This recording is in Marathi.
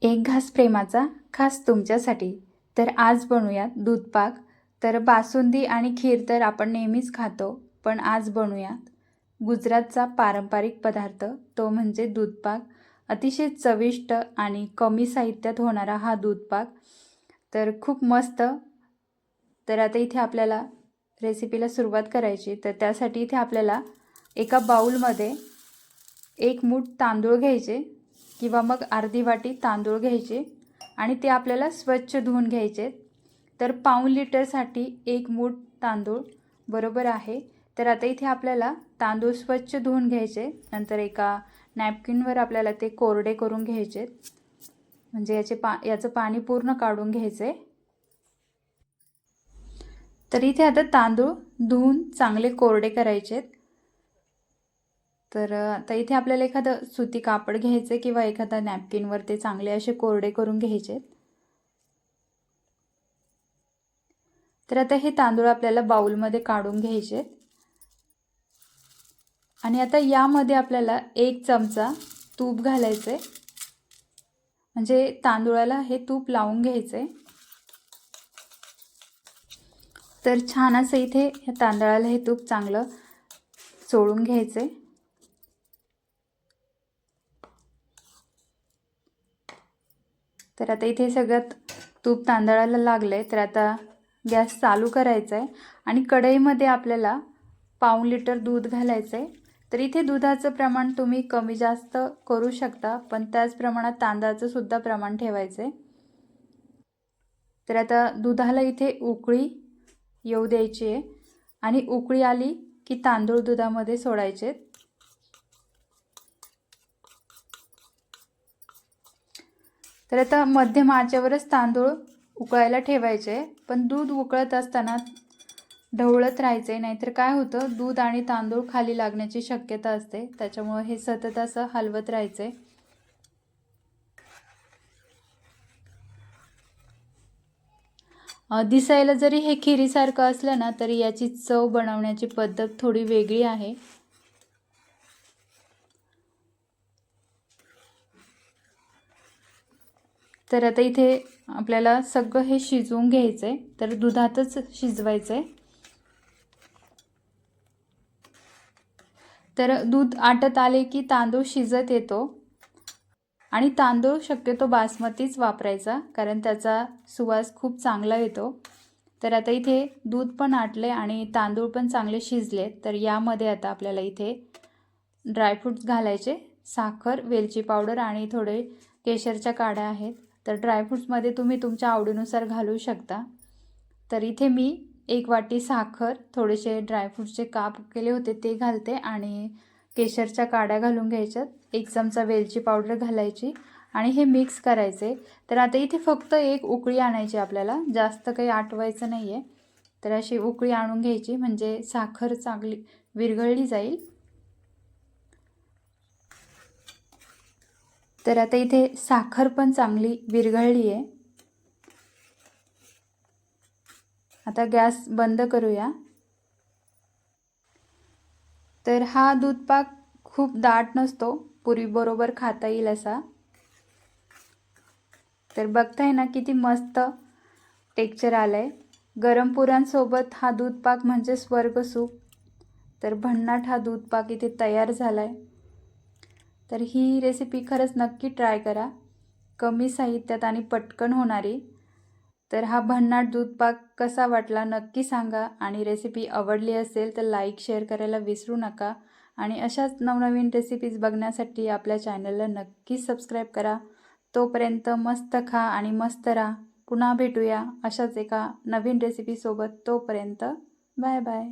एक घास प्रेमाचा खास तुमच्यासाठी. तर आज बनवूयात दूध पाक. तर बासुंदी आणि खीर तर आपण नेहमीच खातो, पण आज बनवूयात गुजरातचा पारंपरिक पदार्थ, तो म्हणजे दूध पाक. अतिशय चविष्ट आणि कमी साहित्यात होणारा हा दूध पाक तर खूप मस्त. तर आता इथे आपल्याला रेसिपीला सुरुवात करायची. तर त्यासाठी इथे आपल्याला एका बाउलमध्ये एक मूठ तांदूळ घ्यायचे किंवा मग अर्धी वाटी तांदूळ घ्यायचे आणि ते आपल्याला स्वच्छ धुवून घ्यायचे. तर पाऊण लिटरसाठी एक मूठ तांदूळ बरोबर आहे. तर आता इथे आपल्याला तांदूळ स्वच्छ धुवून घ्यायचे. नंतर एका नॅपकिनवर आपल्याला ते कोरडे करून घ्यायचे, म्हणजे याचं पाणी पूर्ण काढून घ्यायचे. तर इथे आता तांदूळ धुवून चांगले कोरडे करायचे. तर आता इथे आपल्याला एखादं सुती कापड घ्यायचं किंवा एखादा नॅपकिनवर ते चांगले असे कोरडे करून घ्यायचे. तर आता हे तांदूळ आपल्याला बाउलमध्ये काढून घ्यायचे आणि आता यामध्ये आपल्याला 1 चमचा तूप घालायचे, म्हणजे तांदूळाला हे तूप लावून घ्यायचे. तर छान असं इथे या तांदळाला हे तूप चांगलं चोळून घ्यायचे. तर आता इथे सगळ्यात तूप तांदळाला लागले. तर आता गॅस चालू करायचा आहे आणि कढईमध्ये आपल्याला पाऊण लिटर दूध घालायचं आहे. तर इथे दुधाचं प्रमाण तुम्ही कमी जास्त करू शकता, पण त्याच प्रमाणात तांदळाचं सुद्धा प्रमाण ठेवायचं आहे. तर आता दुधाला इथे उकळी येऊ द्यायची आहे आणि उकळी आली की तांदूळ दुधामध्ये सोडायचे. तर आता मध्यम आचेवरच तांदूळ उकळायला ठेवायचे, पण दूध उकळत असताना ढवळत राहायचे, नाहीतर काय होतं दूध आणि तांदूळ खाली लागण्याची शक्यता असते. त्याच्यामुळे हे सतत असं हलवत राहायचे. दिसायला जरी हे खिरीसारखं असलं ना, तरी याची चव बनवण्याची पद्धत थोडी वेगळी आहे. तर आता इथे आपल्याला सगळं हे शिजवून घ्यायचंय. तर दुधातच शिजवायचंय. तर दूध आटत आले की तांदूळ शिजत येतो आणि तांदूळ शक्यतो बासमतीच वापरायचा, कारण त्याचा सुवास खूप चांगला येतो. तर आता इथे दूध पण आटले आणि तांदूळ पण चांगले शिजले. तर यामध्ये आता आपल्याला इथे ड्रायफ्रूट्स घालायचे. साखर, वेलची पावडर आणि थोडे केशरच्या काड्या आहेत. तर ड्रायफ्रूट्समध्ये तुम्ही तुमच्या आवडीनुसार घालू शकता. तर इथे मी 1 वाटी साखर, थोडेसे ड्रायफ्रूट्सचे काप केले होते ते घालते आणि केशरच्या काड्या घालून घ्यायच्यात. 1 चमचा वेलची पावडर घालायची आणि हे मिक्स करायचे. तर आता इथे फक्त एक उकळी आणायची आपल्याला, जास्त काही आटवायचं नाही आहे. तर अशी उकळी आणून घ्यायची, म्हणजे साखर चांगली विरघळली जाईल. तर आता इथे साखर पण चांगली विरघळली आहे. आता गॅस बंद करूया. तर हा दूध पाक खूप दाट नसतो, पुरीबरोबर खाता येईल असा. तर बघताय ना किती मस्त टेक्स्चर आलंय. गरम पुऱ्यांसोबत हा दूध पाक म्हणजे स्वर्ग सुख. तर भन्नाट हा दूध पाक इथे तयार झालाय. तर ही रेसिपी खरंच नक्की ट्राय करा, कमी साहित्यात आणि पटकन होणारी. तर हा भन्नाट दूध पाक कसा वाटला नक्की सांगा आणि रेसिपी आवडली असेल तर लाईक शेअर करायला विसरू नका. आणि अशाच नवनवीन रेसिपीज बघण्यासाठी आपल्या चॅनलला नक्की सबस्क्राईब करा. तोपर्यंत मस्त खा आणि मस्त राहा. पुन्हा भेटूया अशाच एका नवीन रेसिपीसोबत. तोपर्यंत बाय बाय.